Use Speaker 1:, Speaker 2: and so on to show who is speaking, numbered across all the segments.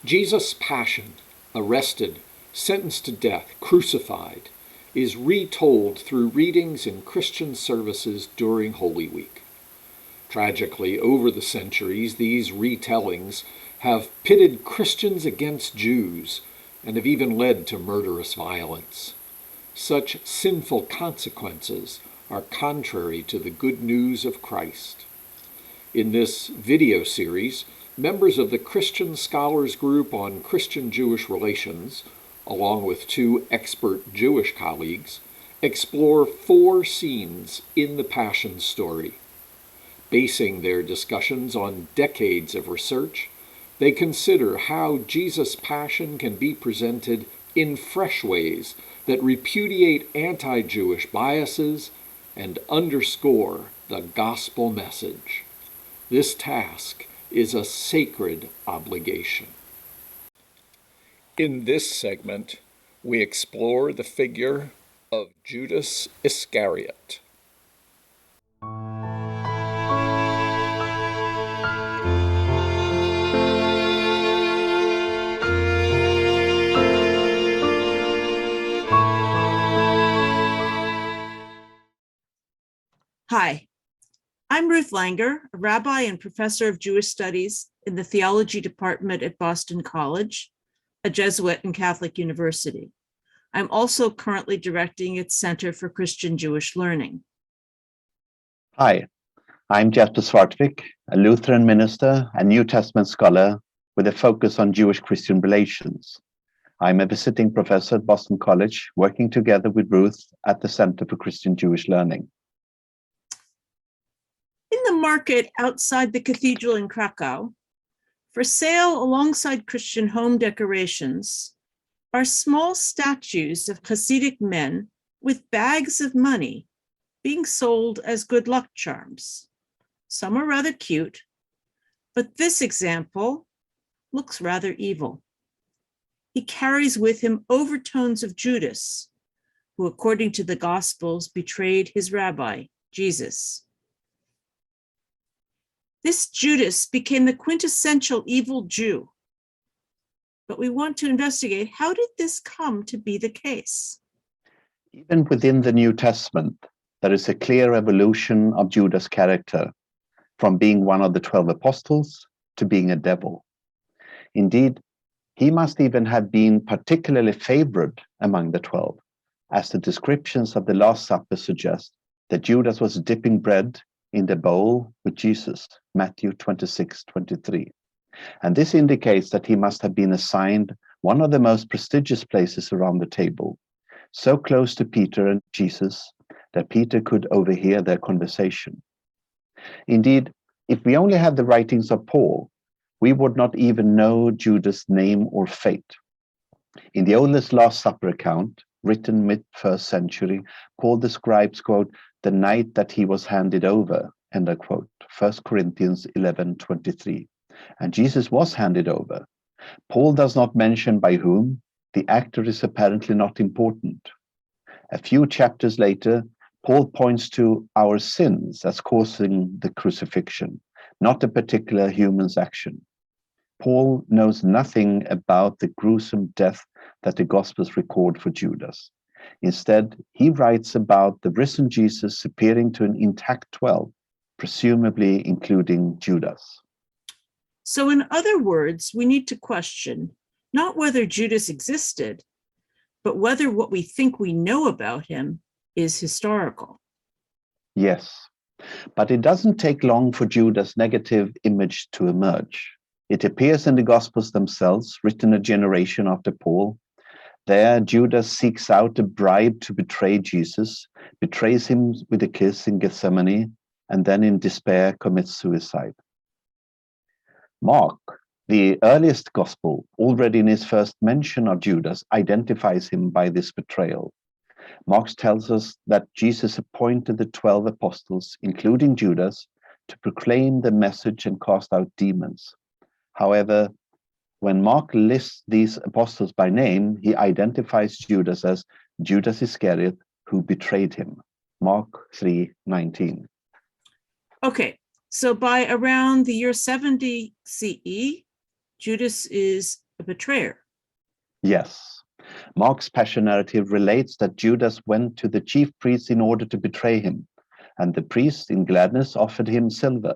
Speaker 1: Jesus' passion, arrested, sentenced to death, crucified, is retold through readings in Christian services during Holy Week. Tragically, over the centuries, these retellings have pitted Christians against Jews and have even led to murderous violence. Such sinful consequences are contrary to the good news of Christ. In this video series, members of the Christian Scholars Group on Christian-Jewish Relations, along with two expert Jewish colleagues, explore 4 scenes in the Passion story. Basing their discussions on decades of research, they consider how Jesus' passion can be presented in fresh ways that repudiate anti-Jewish biases and underscore the gospel message. This task is a sacred obligation. In this segment, we explore the figure of Judas Iscariot.
Speaker 2: Hi, I'm Ruth Langer, a rabbi and professor of Jewish studies in the theology department at Boston College, a Jesuit and Catholic university. I'm also currently directing its Center for Christian Jewish Learning.
Speaker 3: Hi, I'm Jesper Svartvik, a Lutheran minister and New Testament scholar with a focus on Jewish-Christian relations. I'm a visiting professor at Boston College, working together with Ruth at the Center for Christian Jewish Learning.
Speaker 2: In the market outside the cathedral in Krakow, for sale alongside Christian home decorations, are small statues of Hasidic men with bags of money being sold as good luck charms. Some are rather cute, but this example looks rather evil. He carries with him overtones of Judas, who, according to the Gospels, betrayed his rabbi, Jesus. This Judas became the quintessential evil Jew. But we want to investigate, how did this come to be the case?
Speaker 3: Even within the New Testament, there is a clear evolution of Judas' character, from being one of the 12 apostles to being a devil. Indeed, he must even have been particularly favored among the 12, as the descriptions of the Last Supper suggest that Judas was dipping bread in the bowl with Jesus, Matthew 26:23. And this indicates that he must have been assigned one of the most prestigious places around the table, so close to Peter and Jesus that Peter could overhear their conversation. Indeed, if we only had the writings of Paul, we would not even know Judas' name or fate. In the oldest Last Supper account, written mid-1st century, Paul describes, quote, the night that he was handed over, end of quote, 1 Corinthians 11:23. And Jesus was handed over. Paul does not mention by whom. The actor is apparently not important. A few chapters later, Paul points to our sins as causing the crucifixion, not a particular human's action. Paul knows nothing about the gruesome death that the Gospels record for Judas. Instead, he writes about the risen Jesus appearing to an intact 12, presumably including Judas.
Speaker 2: So in other words, we need to question not whether Judas existed, but whether what we think we know about him is historical.
Speaker 3: Yes, but it doesn't take long for Judas' negative image to emerge. It appears in the Gospels themselves, written a generation after Paul. There, Judas seeks out a bribe to betray Jesus, betrays him with a kiss in Gethsemane, and then in despair commits suicide. Mark, the earliest Gospel, already in his first mention of Judas, identifies him by this betrayal. Mark tells us that Jesus appointed the 12 apostles, including Judas, to proclaim the message and cast out demons. However, when Mark lists these apostles by name, he identifies Judas as Judas Iscariot, who betrayed him. Mark 3:19.
Speaker 2: Okay, so by around the year 70 CE, Judas is a betrayer.
Speaker 3: Yes. Mark's passion narrative relates that Judas went to the chief priests in order to betray him, and the priests in gladness offered him silver.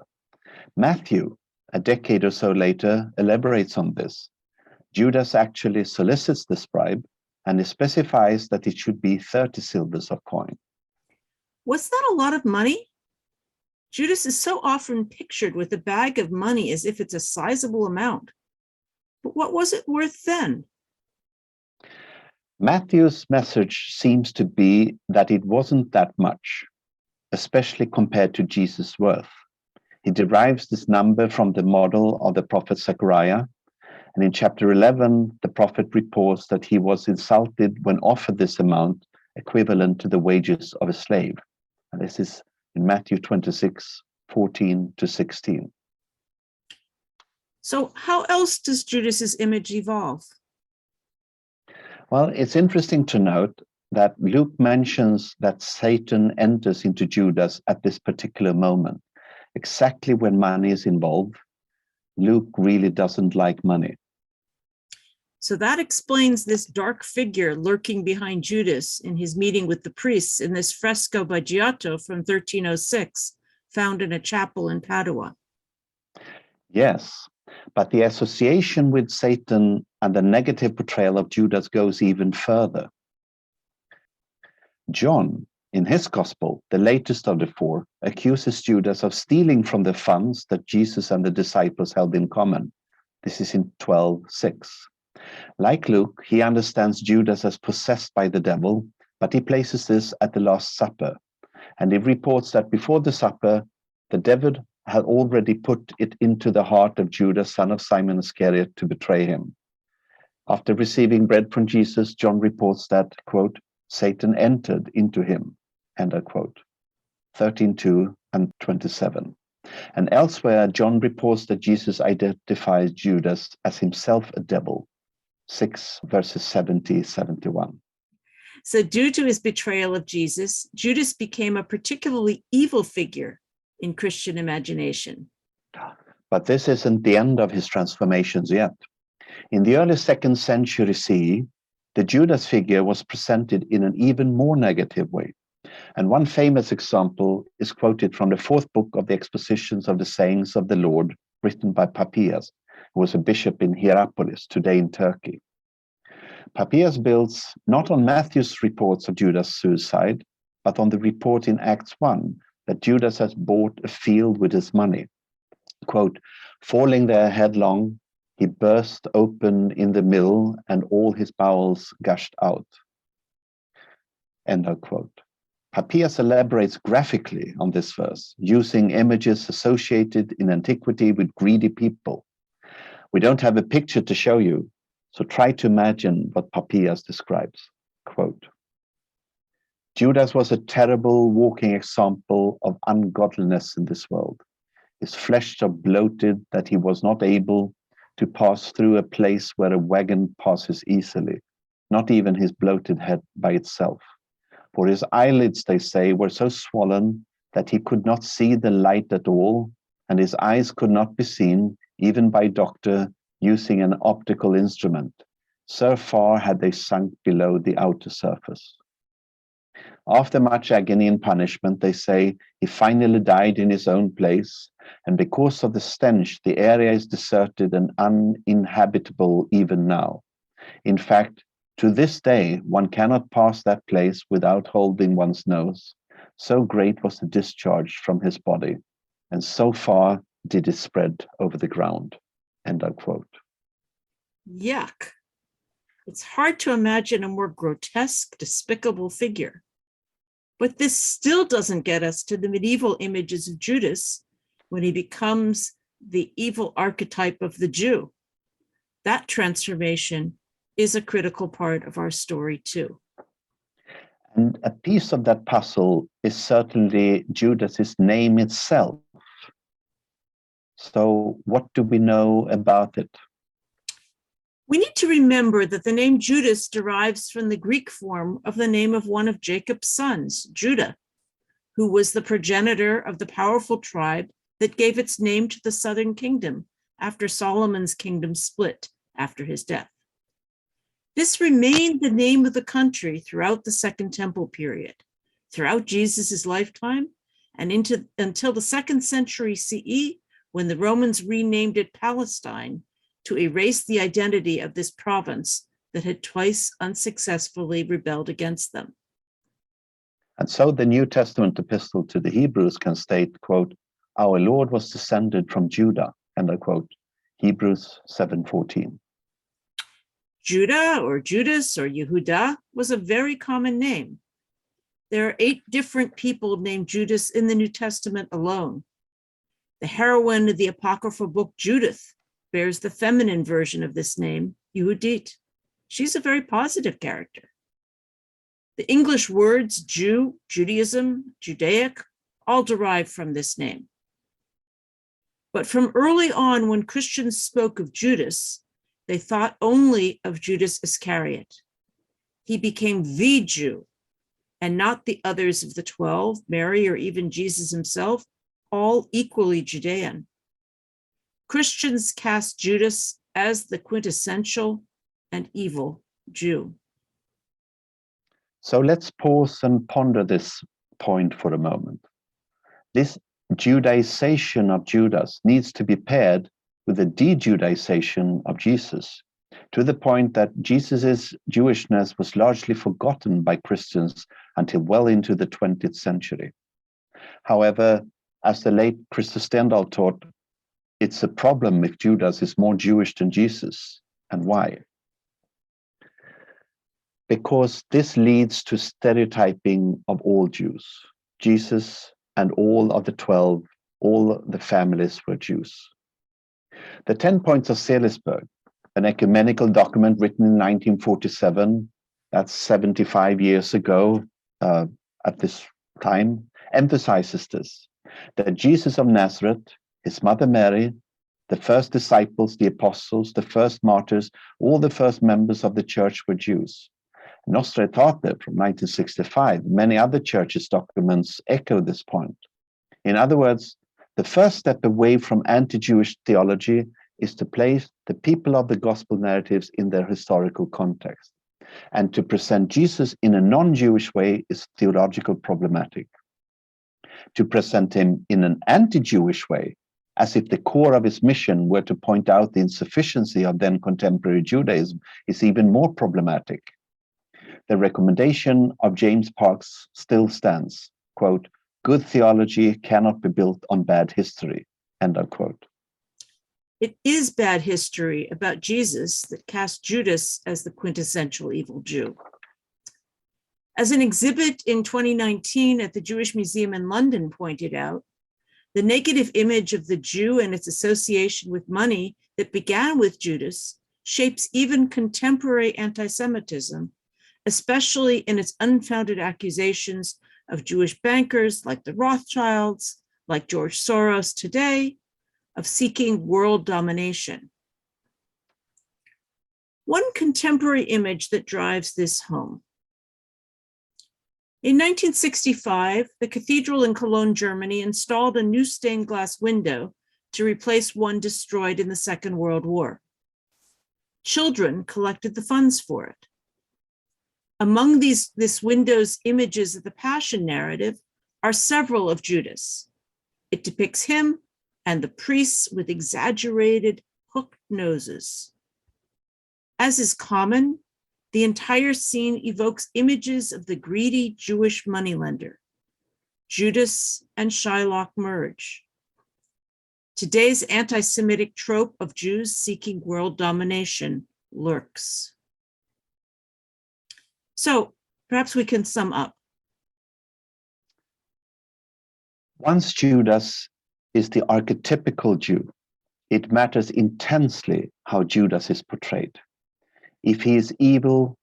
Speaker 3: Matthew, a decade or so later, elaborates on this. Judas actually solicits this bribe, and he specifies that it should be 30 silvers of coin.
Speaker 2: Was that a lot of money? Judas is so often pictured with a bag of money as if it's a sizable amount. But what was it worth then?
Speaker 3: Matthew's message seems to be that it wasn't that much, especially compared to Jesus' worth. He derives this number from the model of the prophet Zechariah, and in chapter 11, the prophet reports that he was insulted when offered this amount, equivalent to the wages of a slave. And this is in Matthew 26, 14 to 16.
Speaker 2: So how else does Judas's image evolve?
Speaker 3: Well, it's interesting to note that Luke mentions that Satan enters into Judas at this particular moment, exactly when money is involved. Luke really doesn't like money.
Speaker 2: So that explains this dark figure lurking behind Judas in his meeting with the priests in this fresco by Giotto from 1306, found in a chapel in Padua.
Speaker 3: Yes, but the association with Satan and the negative portrayal of Judas goes even further. John, in his gospel, the latest of the four, accuses Judas of stealing from the funds that Jesus and the disciples held in common. This is in 12:6. Like Luke, he understands Judas as possessed by the devil, but he places this at the Last Supper. And he reports that before the supper, the devil had already put it into the heart of Judas, son of Simon Iscariot, to betray him. After receiving bread from Jesus, John reports that, quote, Satan entered into him, end of quote, 13:2 and 27. And elsewhere, John reports that Jesus identifies Judas as himself a devil, 6 verses 70, 71.
Speaker 2: So due to his betrayal of Jesus, Judas became a particularly evil figure in Christian imagination.
Speaker 3: But this isn't the end of his transformations yet. In the early 2nd century CE, the Judas figure was presented in an even more negative way. And one famous example is quoted from the 4th book of the Expositions of the Sayings of the Lord, written by Papias, who was a bishop in Hierapolis, today in Turkey. Papias builds not on Matthew's reports of Judas' suicide, but on the report in Acts 1 that Judas has bought a field with his money. Quote, falling there headlong, he burst open in the middle and all his bowels gushed out. End of quote. Papias elaborates graphically on this verse, using images associated in antiquity with greedy people. We don't have a picture to show you, so try to imagine what Papias describes. Quote, Judas was a terrible walking example of ungodliness in this world. His flesh so bloated that he was not able to pass through a place where a wagon passes easily, not even his bloated head by itself. For his eyelids, they say, were so swollen that he could not see the light at all, and his eyes could not be seen, even by a doctor using an optical instrument. So far had they sunk below the outer surface. After much agony and punishment, they say, he finally died in his own place, and because of the stench, the area is deserted and uninhabitable even now. In fact, to this day, one cannot pass that place without holding one's nose. So great was the discharge from his body, and so far did it spread over the ground. End of quote.
Speaker 2: Yuck. It's hard to imagine a more grotesque, despicable figure. But this still doesn't get us to the medieval images of Judas when he becomes the evil archetype of the Jew. That transformation is a critical part of our story too.
Speaker 3: And a piece of that puzzle is certainly Judas's name itself. So what do we know about it?
Speaker 2: We need to remember that the name Judas derives from the Greek form of the name of one of Jacob's sons, Judah, who was the progenitor of the powerful tribe that gave its name to the southern kingdom after Solomon's kingdom split after his death. This remained the name of the country throughout the Second Temple period, throughout Jesus' lifetime, and until the 2nd century CE, when the Romans renamed it Palestine to erase the identity of this province that had twice unsuccessfully rebelled against them.
Speaker 3: And so the New Testament epistle to the Hebrews can state, quote, "Our Lord was descended from Judah," end of quote, Hebrews 7:14.
Speaker 2: Judah or Judas or Yehuda was a very common name. There are 8 different people named Judas in the New Testament alone. The heroine of the apocryphal book Judith bears the feminine version of this name, Yehudit. She's a very positive character. The English words Jew, Judaism, Judaic, all derive from this name. But from early on, when Christians spoke of Judas, they thought only of Judas Iscariot. He became the Jew, and not the others of the 12, Mary, or even Jesus himself, all equally Judean. Christians cast Judas as the quintessential and evil Jew.
Speaker 3: So let's pause and ponder this point for a moment. This Judaization of Judas needs to be paired with the de-Judaization of Jesus, to the point that Jesus' Jewishness was largely forgotten by Christians until well into the 20th century. However, as the late Christus Stendahl taught, it's a problem if Judas is more Jewish than Jesus. And why? Because this leads to stereotyping of all Jews. Jesus and all of the 12, all the families were Jews. The 10 Points of Salisbury, an ecumenical document written in 1947, that's 75 years ago at this time, emphasizes this, that Jesus of Nazareth, his mother Mary, the first disciples, the apostles, the first martyrs, all the first members of the church were Jews. Nostra Aetate from 1965, many other churches' documents echo this point. In other words, the first step away from anti-Jewish theology is to place the people of the gospel narratives in their historical context. And to present Jesus in a non-Jewish way is theological problematic. To present him in an anti-Jewish way, as if the core of his mission were to point out the insufficiency of then contemporary Judaism, is even more problematic. The recommendation of James Parks still stands, quote, "Good theology cannot be built on bad history," end of quote.
Speaker 2: It is bad history about Jesus that cast Judas as the quintessential evil Jew. As an exhibit in 2019 at the Jewish Museum in London pointed out, the negative image of the Jew and its association with money that began with Judas shapes even contemporary anti-Semitism, especially in its unfounded accusations of Jewish bankers like the Rothschilds, like George Soros today, of seeking world domination. One contemporary image that drives this home. In 1965, the cathedral in Cologne, Germany, installed a new stained glass window to replace one destroyed in the Second World War. Children collected the funds for it. Among this window's images of the Passion narrative are several of Judas. It depicts him and the priests with exaggerated hooked noses. As is common, the entire scene evokes images of the greedy Jewish moneylender. Judas and Shylock merge. Today's anti-Semitic trope of Jews seeking world domination lurks. So perhaps we can sum up.
Speaker 3: Once Judas is the archetypical Jew, it matters intensely how Judas is portrayed. If he is evil,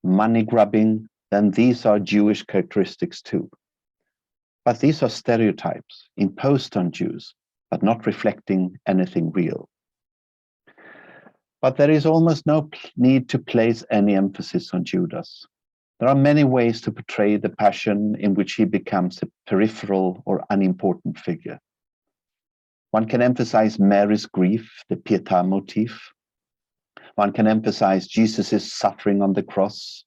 Speaker 3: money-grubbing, then these are Jewish characteristics too. But these are stereotypes imposed on Jews, but not reflecting anything real. But there is almost no need to place any emphasis on Judas. There are many ways to portray the Passion in which he becomes a peripheral or unimportant figure. One can emphasize Mary's grief, the Pietà motif. One can emphasize Jesus' suffering on the cross.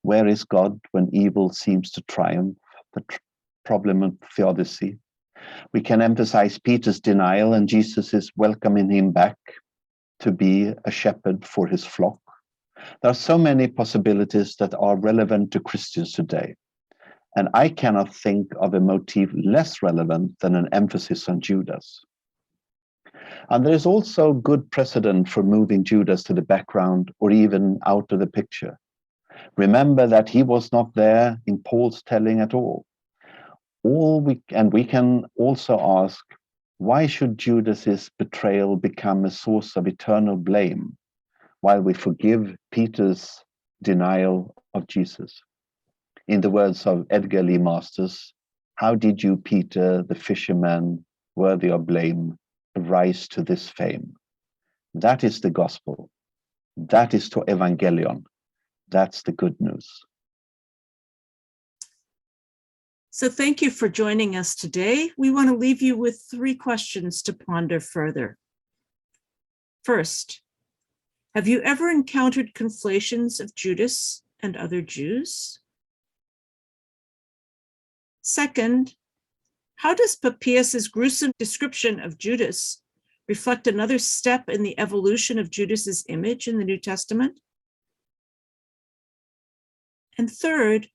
Speaker 3: Where is God when evil seems to triumph? The problem of theodicy. We can emphasize Peter's denial and Jesus' welcoming him back to be a shepherd for his flock. There are so many possibilities that are relevant to Christians today. And I cannot think of a motif less relevant than an emphasis on Judas. And there is also good precedent for moving Judas to the background or even out of the picture. Remember that he was not there in Paul's telling at all. We can also ask, why should Judas's betrayal become a source of eternal blame while we forgive Peter's denial of Jesus? In the words of Edgar Lee Masters, how did you, Peter, the fisherman, worthy of blame, rise to this fame? That is the gospel. That is to evangelion. That's the good news.
Speaker 2: So thank you for joining us today. We want to leave you with 3 questions to ponder further. First, have you ever encountered conflations of Judas and other Jews? Second, how does Papias's gruesome description of Judas reflect another step in the evolution of Judas's image in the New Testament? And third,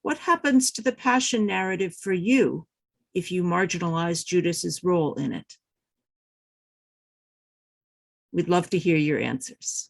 Speaker 2: what happens to the passion narrative for you if you marginalize Judas's role in it? We'd love to hear your answers.